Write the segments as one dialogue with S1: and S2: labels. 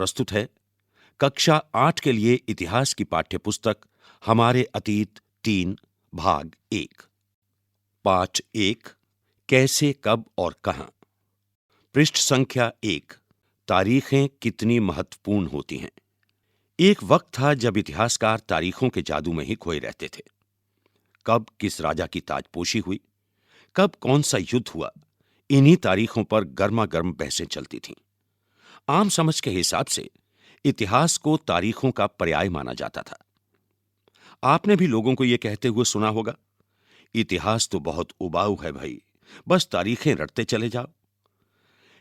S1: प्रस्तुत है कक्षा 8 के लिए इतिहास की पाठ्यपुस्तक हमारे अतीत 3 भाग 1। पाठ 1 कैसे, कब और कहां। पृष्ठ संख्या 1। तारीखें कितनी महत्वपूर्ण होती हैं। एक वक्त था जब इतिहासकार तारीखों के जादू में ही खोए रहते थे। कब किस राजा की ताजपोशी हुई, कब कौन सा युद्ध हुआ, इन्हीं तारीखों पर गर्मा गर्म बहसें चलती थीं। आम समझ के हिसाब से इतिहास को तारीखों का पर्याय माना जाता था। आपने भी लोगों को यह कहते हुए सुना होगा, इतिहास तो बहुत उबाऊ है भाई, बस तारीखें रटते चले जाओ।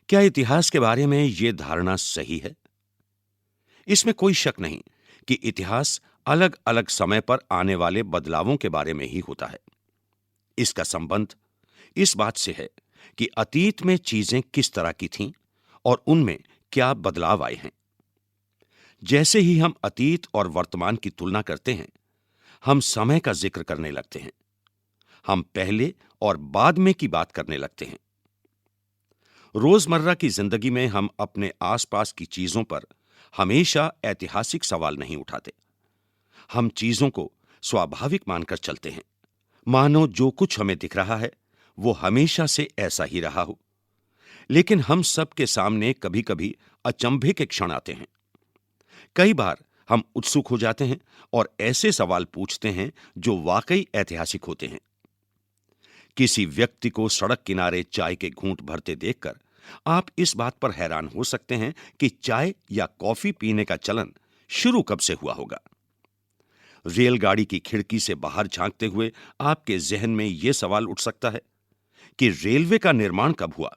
S1: क्या इतिहास के बारे में यह धारणा सही है? इसमें कोई शक नहीं कि इतिहास अलग अलग समय पर आने वाले बदलावों के बारे में ही होता है। इसका संबंध इस बात से है कि अतीत में चीजें किस तरह की थीं और उनमें क्या बदलाव आए हैं। जैसे ही हम अतीत और वर्तमान की तुलना करते हैं, हम समय का जिक्र करने लगते हैं। हम पहले और बाद में की बात करने लगते हैं। रोजमर्रा की जिंदगी में हम अपने आसपास की चीजों पर हमेशा ऐतिहासिक सवाल नहीं उठाते। हम चीजों को स्वाभाविक मानकर चलते हैं, मानो जो कुछ हमें दिख रहा है वो हमेशा से ऐसा ही रहा हो। लेकिन हम सबके सामने कभी कभी अचंभे के क्षण आते हैं। कई बार हम उत्सुक हो जाते हैं और ऐसे सवाल पूछते हैं जो वाकई ऐतिहासिक होते हैं। किसी व्यक्ति को सड़क किनारे चाय के घूंट भरते देखकर आप इस बात पर हैरान हो सकते हैं कि चाय या कॉफी पीने का चलन शुरू कब से हुआ होगा। रेलगाड़ी की खिड़की से बाहर झांकते हुए आपके जहन में यह सवाल उठ सकता है कि रेलवे का निर्माण कब हुआ।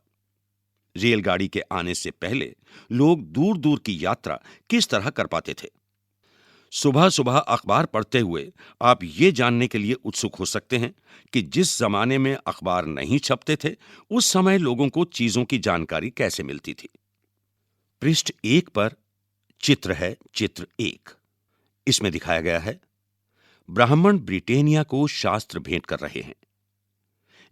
S1: रेलगाड़ी के आने से पहले लोग दूर दूर की यात्रा किस तरह कर पाते थे। सुबह सुबह अखबार पढ़ते हुए आप ये जानने के लिए उत्सुक हो सकते हैं कि जिस जमाने में अखबार नहीं छपते थे, उस समय लोगों को चीजों की जानकारी कैसे मिलती थी। पृष्ठ 1 पर चित्र है, चित्र 1। इसमें दिखाया गया है, ब्राह्मण ब्रिटेनिया को शास्त्र भेंट कर रहे हैं।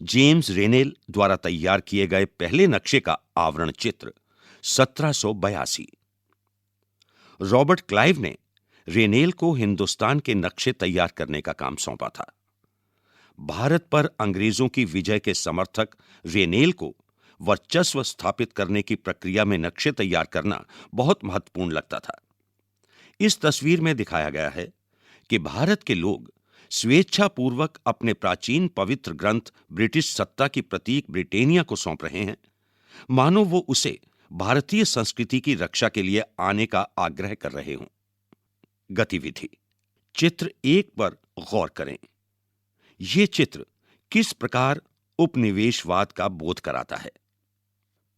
S1: जेम्स रेनेल द्वारा तैयार किए गए पहले नक्शे का आवरण चित्र 1782। रॉबर्ट क्लाइव ने रेनेल को हिंदुस्तान के नक्शे तैयार करने का काम सौंपा था। भारत पर अंग्रेजों की विजय के समर्थक रेनेल को वर्चस्व स्थापित करने की प्रक्रिया में नक्शे तैयार करना बहुत महत्वपूर्ण लगता था। इस तस्वीर में दिखाया गया है कि भारत के लोग स्वेच्छापूर्वक अपने प्राचीन पवित्र ग्रंथ ब्रिटिश सत्ता की प्रतीक ब्रिटेनिया को सौंप रहे हैं, मानो वो उसे भारतीय संस्कृति की रक्षा के लिए आने का आग्रह कर रहे हों। गतिविधि चित्र 1 पर गौर करें। यह चित्र किस प्रकार उपनिवेशवाद का बोध कराता है।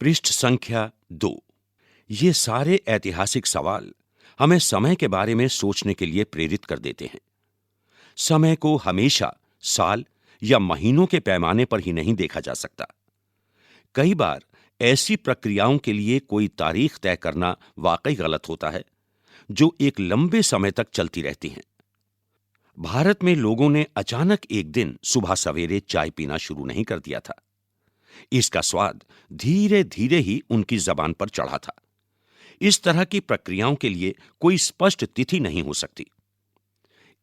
S1: पृष्ठ संख्या 2। ये सारे ऐतिहासिक सवाल हमें समय के बारे में सोचने के लिए प्रेरित कर देते हैं। समय को हमेशा साल या महीनों के पैमाने पर ही नहीं देखा जा सकता। कई बार ऐसी प्रक्रियाओं के लिए कोई तारीख तय करना वाकई गलत होता है, जो एक लंबे समय तक चलती रहती हैं। भारत में लोगों ने अचानक एक दिन सुबह सवेरे चाय पीना शुरू नहीं कर दिया था। इसका स्वाद धीरे धीरे ही उनकी जबान पर चढ़ा था। इस तरह की प्रक्रियाओं के लिए कोई स्पष्ट तिथि नहीं हो सकती।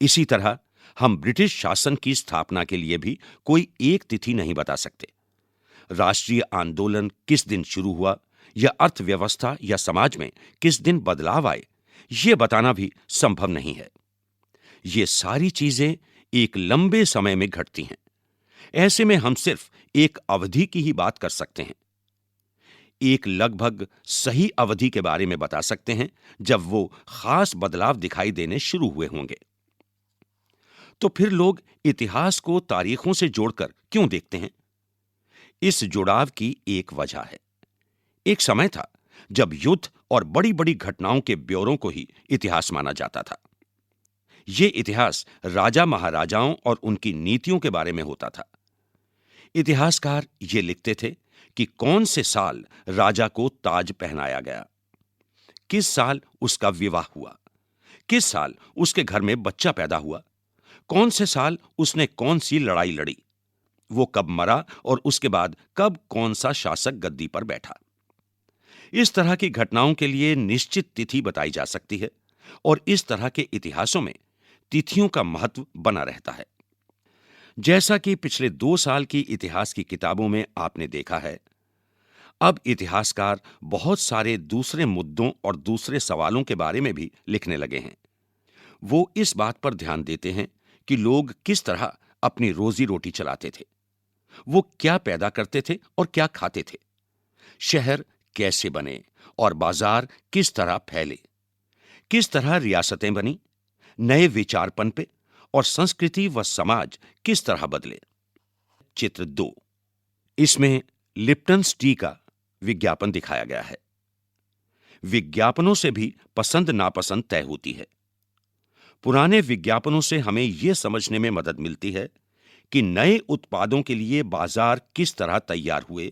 S1: इसी तरह हम ब्रिटिश शासन की स्थापना के लिए भी कोई एक तिथि नहीं बता सकते। राष्ट्रीय आंदोलन किस दिन शुरू हुआ या अर्थव्यवस्था या समाज में किस दिन बदलाव आए, यह बताना भी संभव नहीं है। ये सारी चीजें एक लंबे समय में घटती हैं। ऐसे में हम सिर्फ एक अवधि की ही बात कर सकते हैं। एक लगभग सही अवधि के बारे में बता सकते हैं जब वो खास बदलाव दिखाई देने शुरू हुए होंगे। तो फिर लोग इतिहास को तारीखों से जोड़कर क्यों देखते हैं? इस जुड़ाव की एक वजह है। एक समय था जब युद्ध और बड़ी बड़ी घटनाओं के ब्यौरों को ही इतिहास माना जाता था। यह इतिहास राजा महाराजाओं और उनकी नीतियों के बारे में होता था। इतिहासकार ये लिखते थे कि कौन से साल राजा को ताज पहनाया गया, किस साल उसका विवाह हुआ, किस साल उसके घर में बच्चा पैदा हुआ, कौन से साल उसने कौन सी लड़ाई लड़ी, वो कब मरा और उसके बाद कब कौन सा शासक गद्दी पर बैठा। इस तरह की घटनाओं के लिए निश्चित तिथि बताई जा सकती है और इस तरह के इतिहासों में तिथियों का महत्व बना रहता है। जैसा कि पिछले 2 साल की इतिहास की किताबों में आपने देखा है, अब इतिहासकार बहुत सारे दूसरे मुद्दों और दूसरे सवालों के बारे में भी लिखने लगे हैं। वो इस बात पर ध्यान देते हैं कि लोग किस तरह अपनी रोजी रोटी चलाते थे, वो क्या पैदा करते थे और क्या खाते थे, शहर कैसे बने और बाजार किस तरह फैले, किस तरह रियासतें बनी, नए विचार पनपे और संस्कृति व समाज किस तरह बदले। चित्र 2, इसमें लिप्टन्स टी का विज्ञापन दिखाया गया है। विज्ञापनों से भी पसंद नापसंद तय होती है। पुराने विज्ञापनों से हमें यह समझने में मदद मिलती है कि नए उत्पादों के लिए बाजार किस तरह तैयार हुए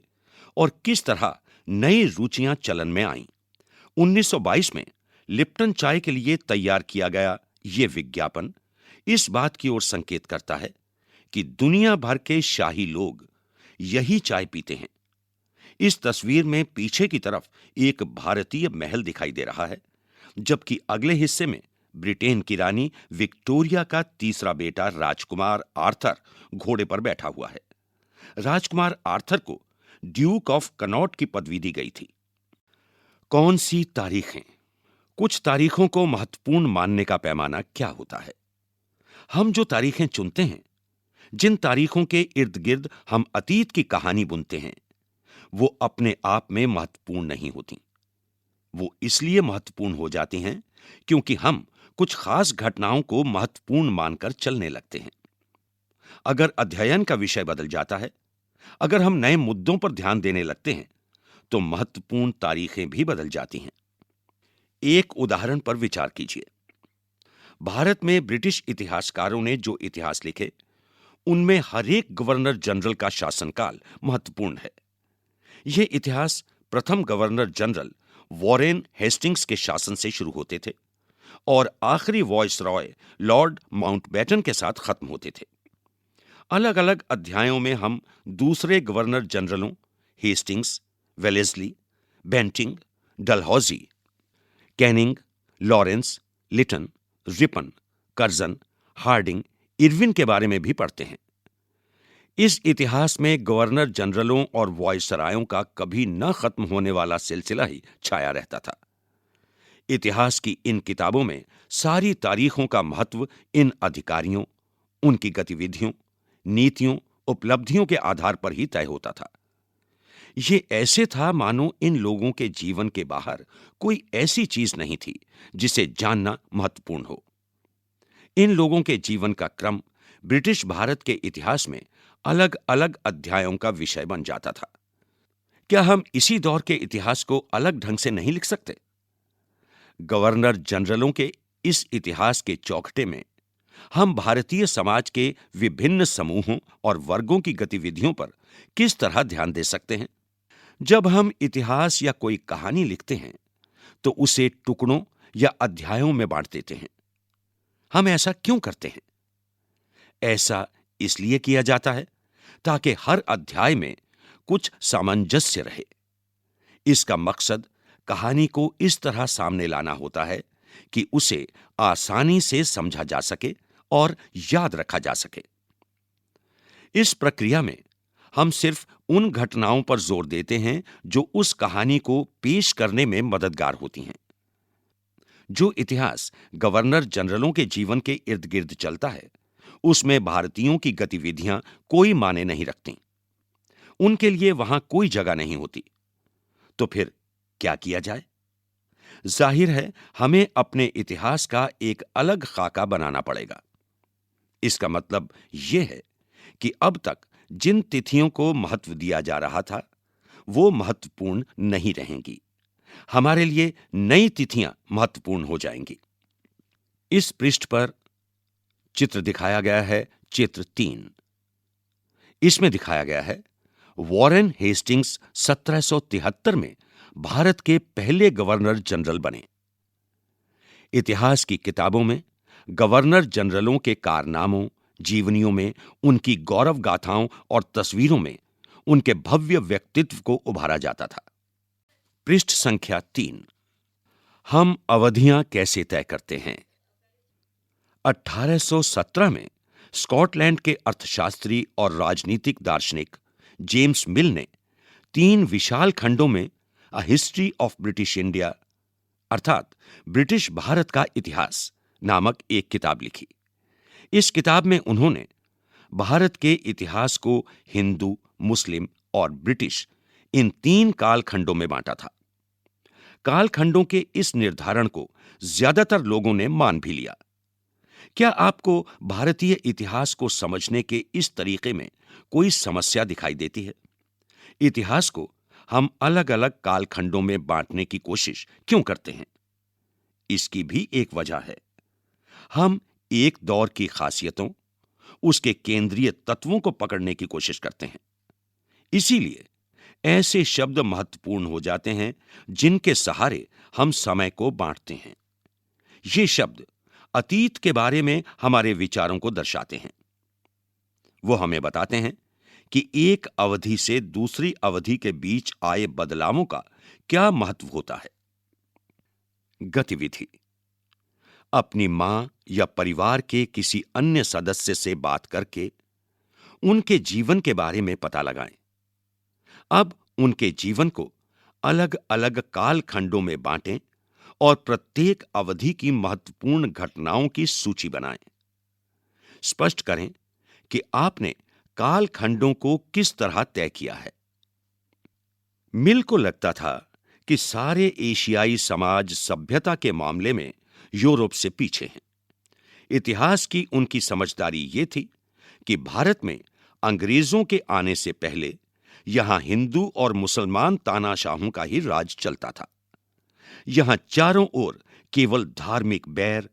S1: और किस तरह नई रुचियां चलन में आईं। 1922 में लिप्टन चाय के लिए तैयार किया गया यह विज्ञापन इस बात की ओर संकेत करता है कि दुनिया भर के शाही लोग यही चाय पीते हैं। इस तस्वीर में पीछे की तरफ एक भारतीय महल दिखाई दे रहा है, जबकि अगले हिस्से में ब्रिटेन की रानी विक्टोरिया का तीसरा बेटा राजकुमार आर्थर घोड़े पर बैठा हुआ है। राजकुमार आर्थर को ड्यूक ऑफ कनॉट की पदवी दी गई थी। कौन सी तारीखें? कुछ तारीखों को महत्वपूर्ण मानने का पैमाना क्या होता है? हम जो तारीखें चुनते हैं, जिन तारीखों के इर्द गिर्द हम अतीत की कहानी बुनते हैं, वो अपने आप में महत्वपूर्ण नहीं होती। वो इसलिए महत्वपूर्ण हो जाती हैं क्योंकि हम कुछ खास घटनाओं को महत्वपूर्ण मानकर चलने लगते हैं। अगर अध्ययन का विषय बदल जाता है, अगर हम नए मुद्दों पर ध्यान देने लगते हैं, तो महत्वपूर्ण तारीखें भी बदल जाती हैं। एक उदाहरण पर विचार कीजिए। भारत में ब्रिटिश इतिहासकारों ने जो इतिहास लिखे, उनमें हर एक गवर्नर जनरल का शासनकाल महत्वपूर्ण है। यह इतिहास प्रथम गवर्नर जनरल वॉरेन हेस्टिंग्स के शासन से शुरू होते थे और आखिरी वॉइसरॉय लॉर्ड माउंटबेटन के साथ खत्म होते थे। अलग अलग अध्यायों में हम दूसरे गवर्नर जनरलों Hastings, Wellesley, Bentinck, Dalhousie, Canning, Lawrence, Lytton, Ripon, Curzon, Hardinge, Irwin के बारे में भी पढ़ते हैं। इस इतिहास में गवर्नर जनरलों और वॉइसरायों का कभी न खत्म होने वाला सिलसिला ही छाया रहता था। इतिहास की इन किताबों में सारी तारीखों का महत्व इन अधिकारियों, उनकी गतिविधियों, नीतियों, उपलब्धियों के आधार पर ही तय होता था। ये ऐसे था मानो इन लोगों के जीवन के बाहर कोई ऐसी चीज नहीं थी जिसे जानना महत्वपूर्ण हो। इन लोगों के जीवन का क्रम ब्रिटिश भारत के इतिहास में अलग अलग अध्यायों का विषय बन जाता था। क्या हम इसी दौर के इतिहास को अलग ढंग से नहीं लिख सकते? गवर्नर जनरलों के इस इतिहास के चौखटे में हम भारतीय समाज के विभिन्न समूहों और वर्गों की गतिविधियों पर किस तरह ध्यान दे सकते हैं? जब हम इतिहास या कोई कहानी लिखते हैं, तो उसे टुकड़ों या अध्यायों में बांट देते हैं। हम ऐसा क्यों करते हैं? ऐसा इसलिए किया जाता है ताकि हर अध्याय में कुछ सामंजस्य रहे। इसका मकसद कहानी को इस तरह सामने लाना होता है कि उसे आसानी से समझा जा सके और याद रखा जा सके। इस प्रक्रिया में हम सिर्फ उन घटनाओं पर जोर देते हैं जो उस कहानी को पेश करने में मददगार होती हैं। जो इतिहास गवर्नर जनरलों के जीवन के इर्द गिर्द चलता है, उसमें भारतीयों की गतिविधियां कोई माने नहीं रखती। उनके लिए वहां कोई जगह नहीं होती। तो फिर क्या किया जाए? जाहिर है, हमें अपने इतिहास का एक अलग खाका बनाना पड़ेगा। इसका मतलब यह है कि अब तक जिन तिथियों को महत्व दिया जा रहा था, वो महत्वपूर्ण नहीं रहेंगी। हमारे लिए नई तिथियां महत्वपूर्ण हो जाएंगी। इस पृष्ठ पर चित्र दिखाया गया है, चित्र 3। इसमें दिखाया गया है वॉरेन हेस्टिंग्स 1773 में भारत के पहले गवर्नर जनरल बने। इतिहास की किताबों में गवर्नर जनरलों के कारनामों, जीवनियों में, उनकी गौरव गाथाओं और तस्वीरों में उनके भव्य व्यक्तित्व को उभारा जाता था। पृष्ठ संख्या 3। हम अवधियां कैसे तय करते हैं? 1817 में स्कॉटलैंड के अर्थशास्त्री और राजनीतिक दार्शनिक जेम्स मिल ने 3 विशाल खंडों में a history of British India अर्थात ब्रिटिश भारत का इतिहास नामक एक किताब लिखी। इस किताब में उन्होंने भारत के इतिहास को हिंदू, मुस्लिम और ब्रिटिश इन 3 कालखंडों में बांटा था। कालखंडों के इस निर्धारण को ज्यादातर लोगों ने मान भी लिया। क्या आपको भारतीय इतिहास को समझने के इस तरीके में कोई समस्या दिखाई देती है? इतिहास को हम अलग-अलग कालखंडों में बांटने की कोशिश क्यों करते हैं? इसकी भी एक वजह है। हम एक दौर की खासियतों, उसके केंद्रीय तत्वों को पकड़ने की कोशिश करते हैं। इसीलिए ऐसे शब्द महत्वपूर्ण हो जाते हैं जिनके सहारे हम समय को बांटते हैं। ये शब्द अतीत के बारे में हमारे विचारों को दर्शाते हैं। वो हमें बताते हैं कि एक अवधि से दूसरी अवधि के बीच आए बदलावों का क्या महत्व होता है। गतिविधि: अपनी मां या परिवार के किसी अन्य सदस्य से बात करके उनके जीवन के बारे में पता लगाएं। अब उनके जीवन को अलग-अलग कालखंडों में बांटें और प्रत्येक अवधि की महत्वपूर्ण घटनाओं की सूची बनाएं। स्पष्ट करें कि आपने कालखंडों को किस तरह तय किया है। मिल को लगता था कि सारे एशियाई समाज सभ्यता के मामले में यूरोप से पीछे हैं। इतिहास की उनकी समझदारी यह थी कि भारत में अंग्रेजों के आने से पहले यहां हिंदू और मुसलमान तानाशाहों का ही राज चलता था। यहां चारों ओर केवल धार्मिक बैर,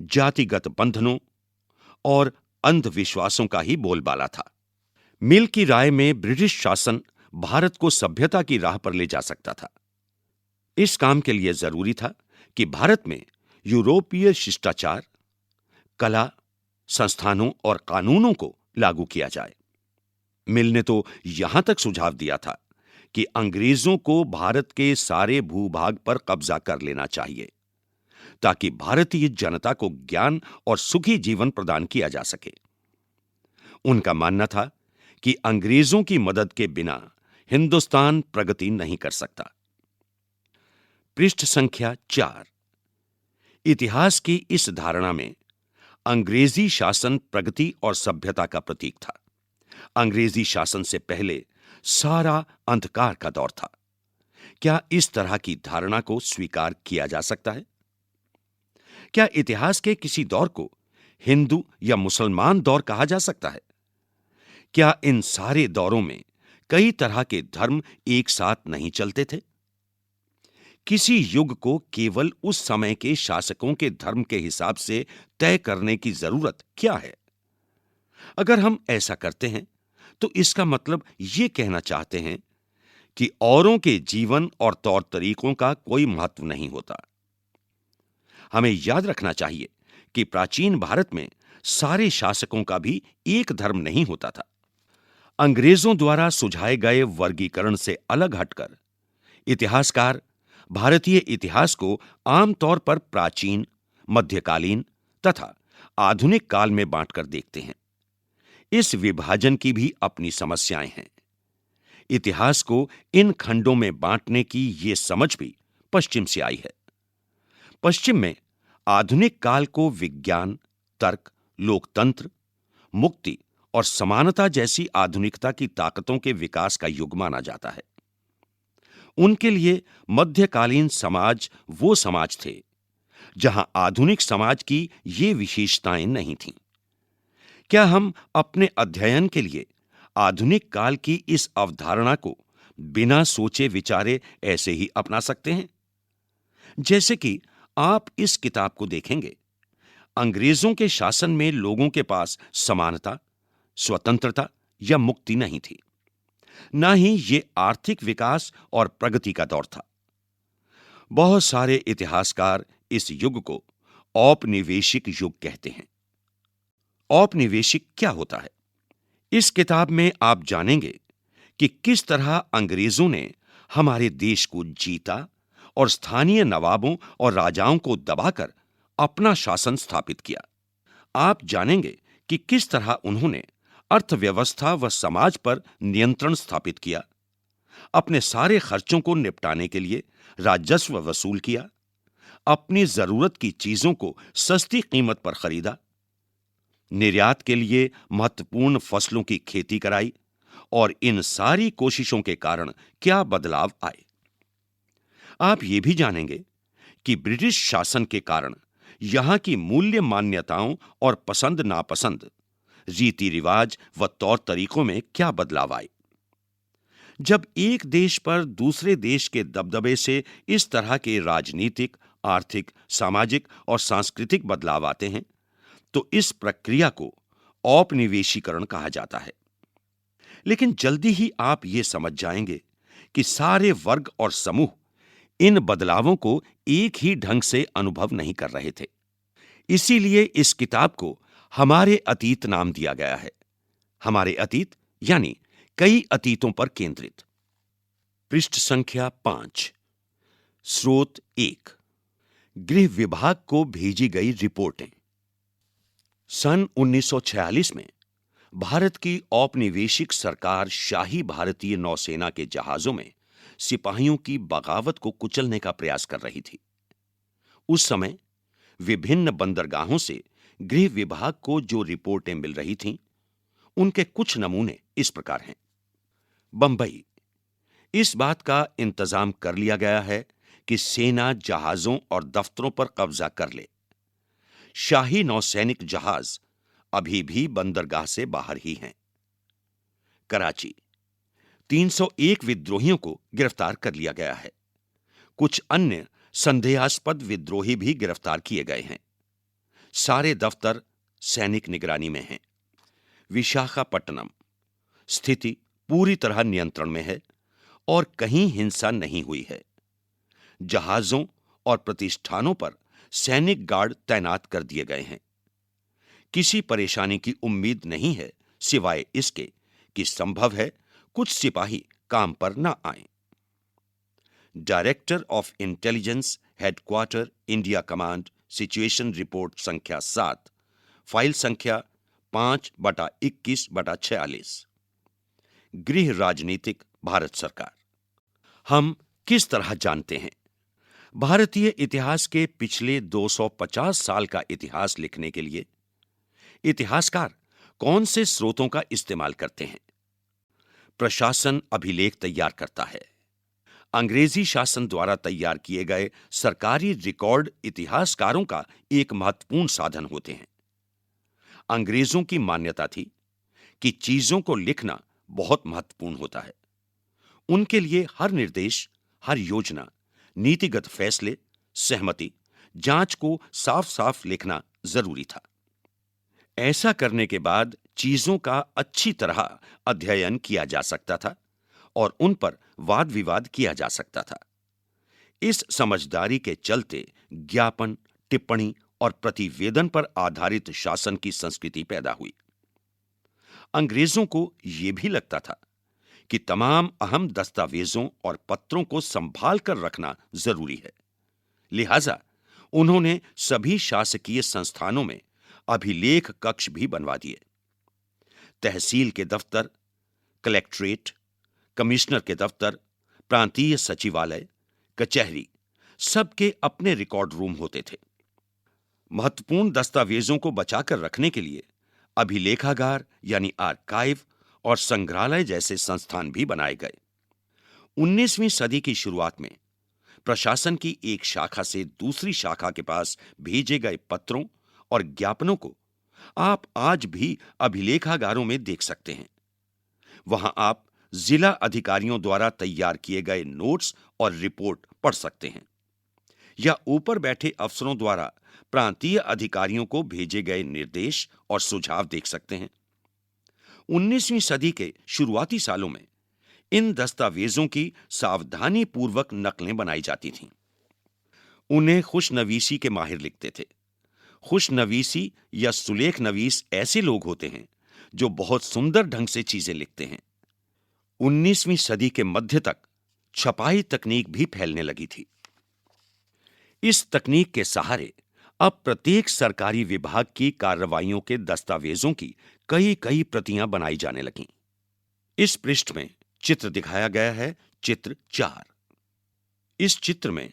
S1: जातिगत बंधनों और अंधविश्वासों का ही बोलबाला था। मिल की राय में ब्रिटिश शासन भारत को सभ्यता की राह पर ले जा सकता था। इस काम के लिए जरूरी था कि भारत में यूरोपीय शिष्टाचार, कला, संस्थानों और कानूनों को लागू किया जाए। मिल ने तो यहां तक सुझाव दिया था कि अंग्रेजों को भारत के सारे भूभाग पर कब्जा कर लेना चाहिए ताकि भारतीय जनता को ज्ञान और सुखी जीवन प्रदान किया जा सके। उनका मानना था कि अंग्रेजों की मदद के बिना हिंदुस्तान प्रगति नहीं कर सकता। पृष्ठ संख्या 4। इतिहास की इस धारणा में अंग्रेजी शासन प्रगति और सभ्यता का प्रतीक था। अंग्रेजी शासन से पहले सारा अंधकार का दौर था। क्या इस तरह की धारणा को स्वीकार किया जा सकता है? क्या इतिहास के किसी दौर को हिंदू या मुसलमान दौर कहा जा सकता है? क्या इन सारे दौरों में कई तरह के धर्म एक साथ नहीं चलते थे? किसी युग को केवल उस समय के शासकों के धर्म के हिसाब से तय करने की जरूरत क्या है? अगर हम ऐसा करते हैं तो इसका मतलब यह कहना चाहते हैं कि औरों के जीवन और तौर तरीकों का कोई महत्व नहीं होता। हमें याद रखना चाहिए कि प्राचीन भारत में सारे शासकों का भी एक धर्म नहीं होता था। अंग्रेजों द्वारा सुझाए गए वर्गीकरण से अलग हटकर इतिहासकार भारतीय इतिहास को आमतौर पर प्राचीन, मध्यकालीन तथा आधुनिक काल में बांटकर देखते हैं। इस विभाजन की भी अपनी समस्याएं हैं। इतिहास को इन खंडों में बांटने की यह समझ भी पश्चिम से आई है। पश्चिम में आधुनिक काल को विज्ञान, तर्क, लोकतंत्र, मुक्ति और समानता जैसी आधुनिकता की ताकतों के विकास का युग माना जाता है। उनके लिए मध्यकालीन समाज वो समाज थे जहां आधुनिक समाज की ये विशेषताएं नहीं थीं। क्या हम अपने अध्ययन के लिए आधुनिक काल की इस अवधारणा को बिना सोचे विचारे ऐसे ही अपना सकते हैं? जैसे कि आप इस किताब को देखेंगे, अंग्रेजों के शासन में लोगों के पास समानता, स्वतंत्रता या मुक्ति नहीं थी। ना ही ये आर्थिक विकास और प्रगति का दौर था। बहुत सारे इतिहासकार इस युग को औपनिवेशिक युग कहते हैं। औपनिवेशिक क्या होता है? इस किताब में आप जानेंगे कि किस तरह अंग्रेजों ने हमारे देश को जीता और स्थानीय नवाबों और राजाओं को दबाकर अपना शासन स्थापित किया। आप जानेंगे कि किस तरह उन्होंने अर्थव्यवस्था व समाज पर नियंत्रण स्थापित किया, अपने सारे खर्चों को निपटाने के लिए राजस्व वसूल किया, अपनी जरूरत की चीजों को सस्ती कीमत पर खरीदा, निर्यात के लिए महत्वपूर्ण फसलों की खेती कराई और इन सारी कोशिशों के कारण क्या बदलाव आए। आप ये भी जानेंगे कि ब्रिटिश शासन के कारण यहां की मूल्य मान्यताओं और पसंद नापसंद, रीति रिवाज व तौर तरीकों में क्या बदलाव आए। जब एक देश पर दूसरे देश के दबदबे से इस तरह के राजनीतिक, आर्थिक, सामाजिक और सांस्कृतिक बदलाव आते हैं, तो इस प्रक्रिया को औपनिवेशीकरण कहा जाता है। लेकिन जल्दी ही आप ये समझ जाएंगे कि सारे वर्ग और समूह इन बदलावों को एक ही ढंग से अनुभव नहीं कर रहे थे। इसीलिए इस किताब को हमारे अतीत नाम दिया गया है। हमारे अतीत यानी कई अतीतों पर केंद्रित। पृष्ठ संख्या 5। स्रोत 1। गृह विभाग को भेजी गई रिपोर्टें। सन 1946 में भारत की औपनिवेशिक सरकार शाही भारतीय नौसेना के जहाजों में सिपाहियों की बगावत को कुचलने का प्रयास कर रही थी। उस समय विभिन्न बंदरगाहों से गृह विभाग को जो रिपोर्टें मिल रही थीं, उनके कुछ नमूने इस प्रकार हैं। बंबई, इस बात का इंतजाम कर लिया गया है कि सेना जहाजों और दफ्तरों पर कब्जा कर ले। शाही नौसैनिक जहाज अभी भी बंदरगाह से बाहर ही हैं। कराची, 301 विद्रोहियों को गिरफ्तार कर लिया गया है। कुछ अन्य संदेहास्पद विद्रोही भी गिरफ्तार किए गए हैं। सारे दफ्तर सैनिक निगरानी में हैं। विशाखापट्टनम, स्थिति पूरी तरह नियंत्रण में है और कहीं हिंसा नहीं हुई है। जहाजों और प्रतिष्ठानों पर सैनिक गार्ड तैनात कर दिए गए हैं। किसी परेशानी की उम्मीद नहीं है, सिवाय इसके कि संभव है कुछ सिपाही काम पर न आएं। Director of intelligence, headquarter, India command, situation report संख्या 7, फाइल संख्या 5/21/46। गृह राजनीतिक, भारत सरकार। हम किस तरह जानते हैं? भारतीय इतिहास के पिछले 250 साल का इतिहास लिखने के लिए इतिहासकार कौन से स्रोतों का इस्तेमाल करते हैं? प्रशासन अभिलेख तैयार करता है। अंग्रेजी शासन द्वारा तैयार किए गए सरकारी रिकॉर्ड इतिहासकारों का एक महत्वपूर्ण साधन होते हैं। अंग्रेजों की मान्यता थी कि चीजों को लिखना बहुत महत्वपूर्ण होता है। उनके लिए हर निर्देश, हर योजना, नीतिगत फैसले, सहमति, जांच को साफ साफ लिखना जरूरी था। ऐसा करने के बाद चीजों का अच्छी तरह अध्ययन किया जा सकता था और उन पर वाद विवाद किया जा सकता था। इस समझदारी के चलते ज्ञापन, टिप्पणी और प्रतिवेदन पर आधारित शासन की संस्कृति पैदा हुई। अंग्रेजों को यह भी लगता था कि तमाम अहम दस्तावेजों और पत्रों को संभाल कर रखना जरूरी है। लिहाजा उन्होंने सभी शासकीय संस्थानों में अभिलेख कक्ष भी बनवा दिए। तहसील के दफ्तर, कलेक्ट्रेट, कमिश्नर के दफ्तर, प्रांतीय सचिवालय, कचहरी, सबके अपने रिकॉर्ड रूम होते थे। महत्वपूर्ण दस्तावेजों को बचाकर रखने के लिए अभिलेखागार यानी आर्काइव और संग्रहालय जैसे संस्थान भी बनाए गए। 19वीं सदी की शुरुआत में प्रशासन की एक शाखा से दूसरी शाखा के पास भेजे गए पत्रों और ज्ञापनों को आप आज भी अभिलेखागारों में देख सकते हैं। वहां आप जिला अधिकारियों द्वारा तैयार किए गए नोट्स और रिपोर्ट पढ़ सकते हैं या ऊपर बैठे अफसरों द्वारा प्रांतीय अधिकारियों को भेजे गए निर्देश और सुझाव देख सकते हैं। 19वीं सदी के शुरुआती सालों में इन दस्तावेजों की सावधानी पूर्वक नकलें बनाई जाती थीं। उन्हें खुशनवीसी के माहिर लिखते थे। खुशनवीसी या सुलेख नवीस ऐसे लोग होते हैं जो बहुत सुंदर ढंग से चीजें लिखते हैं। 19वीं सदी के मध्य तक छपाई तकनीक भी फैलने लगी थी। इस तकनीक के सहारे अब प्रत्येक सरकारी विभाग की कार्रवाइयों के दस्तावेजों की कई कई प्रतियां बनाई जाने लगीं। इस पृष्ठ में चित्र दिखाया गया है, चित्र 4। इस चित्र में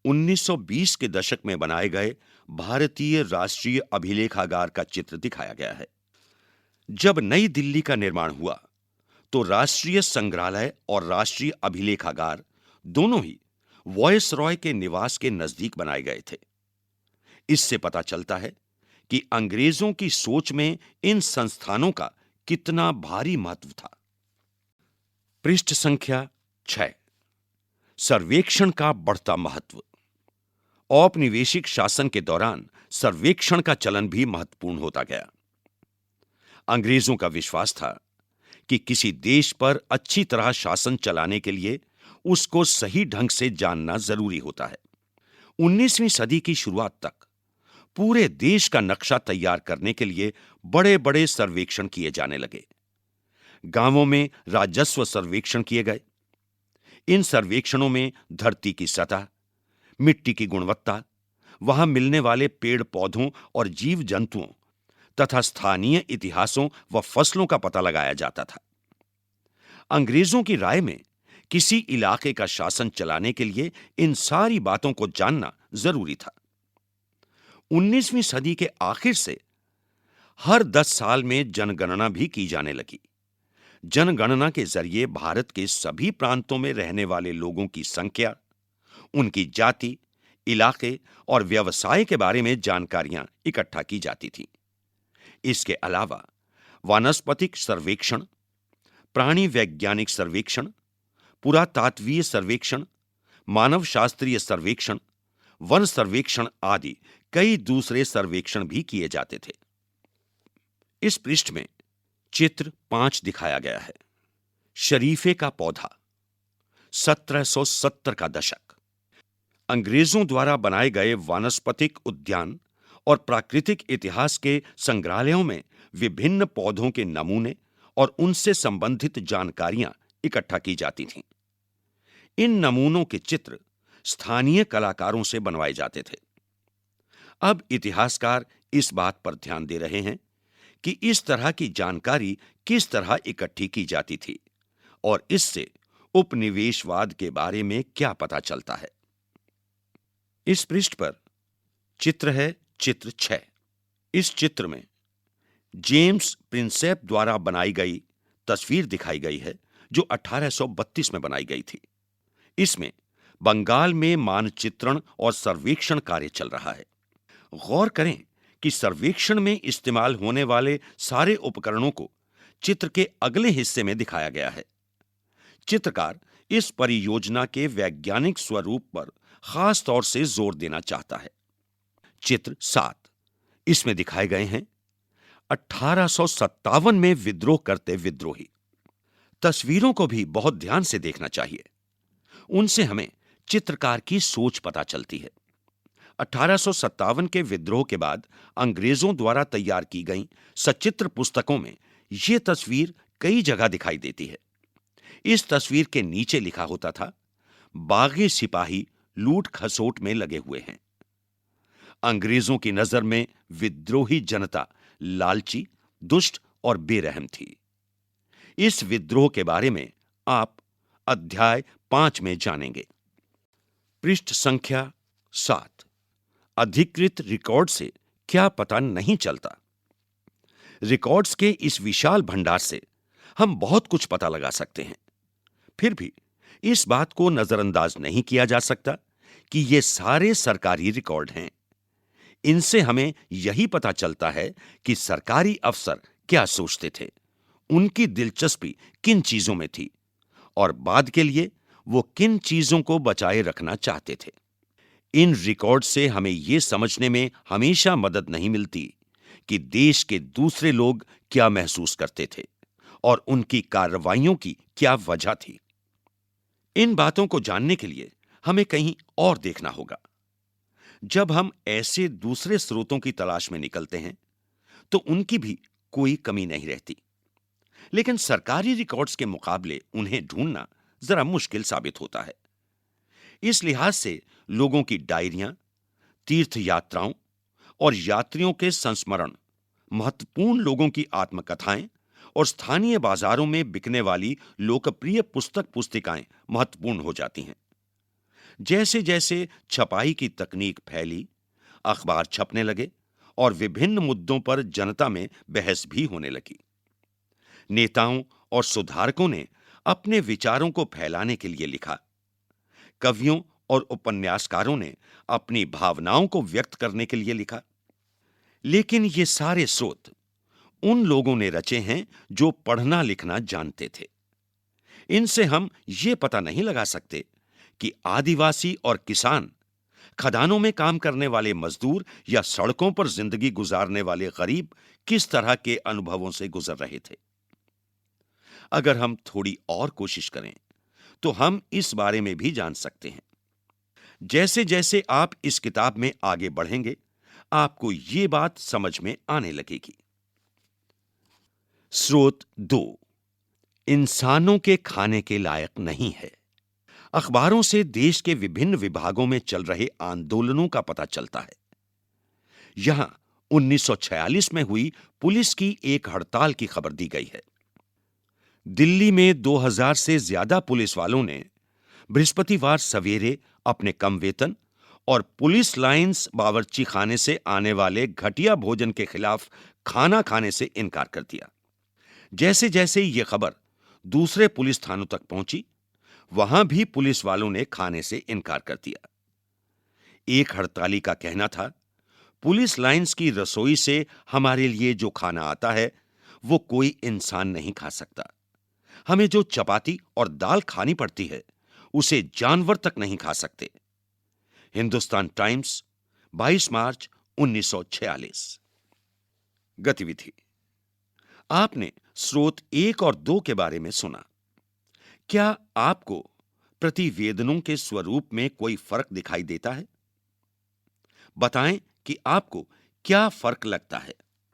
S1: 1920 के दशक में बनाए गए भारतीय राष्ट्रीय अभिलेखागार का चित्र दिखाया गया है। जब नई दिल्ली का निर्माण हुआ तो राष्ट्रीय संग्रहालय और राष्ट्रीय अभिलेखागार दोनों ही वॉयसरॉय के निवास के नजदीक बनाए गए थे। इससे पता चलता है कि अंग्रेजों की सोच में इन संस्थानों का कितना भारी महत्व था। पृष्ठ संख्या 6, सर्वेक्षण का बढ़ता महत्व। औपनिवेशिक शासन के दौरान सर्वेक्षण का चलन भी महत्वपूर्ण होता गया। अंग्रेजों का विश्वास था कि किसी देश पर अच्छी तरह शासन चलाने के लिए उसको सही ढंग से जानना जरूरी होता है। 19वीं सदी की शुरुआत तक पूरे देश का नक्शा तैयार करने के लिए बड़े बड़े सर्वेक्षण किए जाने लगे। गांवों में राजस्व सर्वेक्षण किए गए। इन सर्वेक्षणों में धरती की सतह, मिट्टी की गुणवत्ता, वहां मिलने वाले पेड़ पौधों और जीव जंतुओं तथा स्थानीय इतिहासों व फसलों का पता लगाया जाता था। अंग्रेजों की राय में किसी इलाके का शासन चलाने के लिए इन सारी बातों को जानना जरूरी था। 19वीं सदी के आखिर से हर 10 साल में जनगणना भी की जाने लगी। जनगणना के जरिए भारत के सभी प्रांतों में रहने वाले लोगों की संख्या, उनकी जाति, इलाके और व्यवसाय के बारे में जानकारियां इकट्ठा की जाती थीं। इसके अलावा वानस्पतिक सर्वेक्षण, प्राणी वैज्ञानिक सर्वेक्षण, पुरातात्वीय सर्वेक्षण, मानव शास्त्रीय सर्वेक्षण, वन सर्वेक्षण आदि कई दूसरे सर्वेक्षण भी किए जाते थे। इस पृष्ठ में चित्र 5 दिखाया गया है। शरीफे का पौधा, 1770 का दशक। अंग्रेजों द्वारा बनाए गए वानस्पतिक उद्यान और प्राकृतिक इतिहास के संग्रहालयों में विभिन्न पौधों के नमूने और उनसे संबंधित जानकारियां इकट्ठा की जाती थीं। इन नमूनों के चित्र स्थानीय कलाकारों से बनवाए जाते थे। अब इतिहासकार इस बात पर ध्यान दे रहे हैं कि इस तरह की जानकारी किस तरह इकट्ठी की जाती थी और इससे उपनिवेशवाद के बारे में क्या पता चलता है। इस पृष्ठ पर चित्र है, चित्र 6। इस चित्र में जेम्स प्रिंसेप द्वारा बनाई गई तस्वीर दिखाई गई है जो 1832 में बनाई गई थी। इसमें बंगाल में मानचित्रण और सर्वेक्षण कार्य चल रहा है। गौर करें कि सर्वेक्षण में इस्तेमाल होने वाले सारे उपकरणों को चित्र के अगले हिस्से में दिखाया गया है। चित्रकार इस परियोजना के वैज्ञानिक स्वरूप पर खास तौर से जोर देना चाहता है। चित्र 7, इसमें दिखाए गए हैं 1857 में विद्रोह करते विद्रोही। तस्वीरों को भी बहुत ध्यान से देखना चाहिए। उनसे हमें चित्रकार की सोच पता चलती है। 1857 के विद्रोह के बाद अंग्रेजों द्वारा तैयार की गई सचित्र पुस्तकों में यह तस्वीर कई जगह दिखाई देती है। इस तस्वीर के नीचे लिखा होता था, बागी सिपाही लूट खसोट में लगे हुए हैं। अंग्रेजों की नजर में विद्रोही जनता लालची, दुष्ट और बेरहम थी। इस विद्रोह के बारे में आप अध्याय 5 में जानेंगे। पृष्ठ संख्या 7, अधिकृत रिकॉर्ड से क्या पता नहीं चलता। रिकॉर्ड्स के इस विशाल भंडार से हम बहुत कुछ पता लगा सकते हैं। फिर भी इस बात को नजरअंदाज नहीं किया जा सकता कि ये सारे सरकारी रिकॉर्ड हैं। इनसे हमें यही पता चलता है कि सरकारी अफसर क्या सोचते थे, उनकी दिलचस्पी किन चीजों में थी और बाद के लिए वो किन चीजों को बचाए रखना चाहते थे। इन रिकॉर्ड से हमें यह समझने में हमेशा मदद नहीं मिलती कि देश के दूसरे लोग क्या महसूस करते थे और उनकी कार्रवाइयों की क्या वजह थी। इन बातों को जानने के लिए हमें कहीं और देखना होगा। जब हम ऐसे दूसरे स्रोतों की तलाश में निकलते हैं तो उनकी भी कोई कमी नहीं रहती, लेकिन सरकारी रिकॉर्ड्स के मुकाबले उन्हें ढूंढना जरा मुश्किल साबित होता है। इस लिहाज से लोगों की डायरियां, तीर्थ यात्राओं और यात्रियों के संस्मरण, महत्वपूर्ण लोगों की आत्मकथाएं और स्थानीय बाजारों में बिकने वाली लोकप्रिय पुस्तक पुस्तिकाएं महत्वपूर्ण हो जाती हैं। जैसे जैसे छपाई की तकनीक फैली, अखबार छपने लगे और विभिन्न मुद्दों पर जनता में बहस भी होने लगी। नेताओं और सुधारकों ने अपने विचारों को फैलाने के लिए लिखा। कवियों और उपन्यासकारों ने अपनी भावनाओं को व्यक्त करने के लिए लिखा। लेकिन ये सारे स्रोत उन लोगों ने रचे हैं जो पढ़ना लिखना जानते थे। इनसे हम ये पता नहीं लगा सकते कि आदिवासी और किसान, खदानों में काम करने वाले मजदूर या सड़कों पर जिंदगी गुजारने वाले गरीब किस तरह के अनुभवों से गुजर रहे थे। अगर हम थोड़ी और कोशिश करें तो हम इस बारे में भी जान सकते हैं। जैसे जैसे आप इस किताब में आगे बढ़ेंगे, आपको यह बात समझ में आने लगेगी। स्रोत 2, इंसानों के खाने के लायक नहीं है। अखबारों से देश के विभिन्न विभागों में चल रहे आंदोलनों का पता चलता है। यहां 1946 में हुई पुलिस की एक हड़ताल की खबर दी गई है। दिल्ली में 2000 से ज्यादा पुलिस वालों ने बृहस्पतिवार सवेरे अपने कम वेतन और पुलिस लाइंस बावर्ची खाने से आने वाले घटिया भोजन के खिलाफ खाना खाने से इनकार कर दिया। जैसे जैसे यह खबर दूसरे पुलिस थानों तक पहुंची, वहां भी पुलिस वालों ने खाने से इनकार कर दिया। एक हड़ताली का कहना था, पुलिस लाइंस की रसोई से हमारे लिए जो खाना आता है वो कोई इंसान नहीं खा सकता। हमें जो चपाती और दाल खानी पड़ती है उसे जानवर तक नहीं खा सकते। हिंदुस्तान टाइम्स, 22 मार्च 1946। गतिविधि। आपने स्रोत 1 और 2 के बारे में सुना। क्या आपको प्रतिवेदनों के स्वरूप में कोई फर्क दिखाई देता है? बताएं कि आपको क्या फर्क लगता है।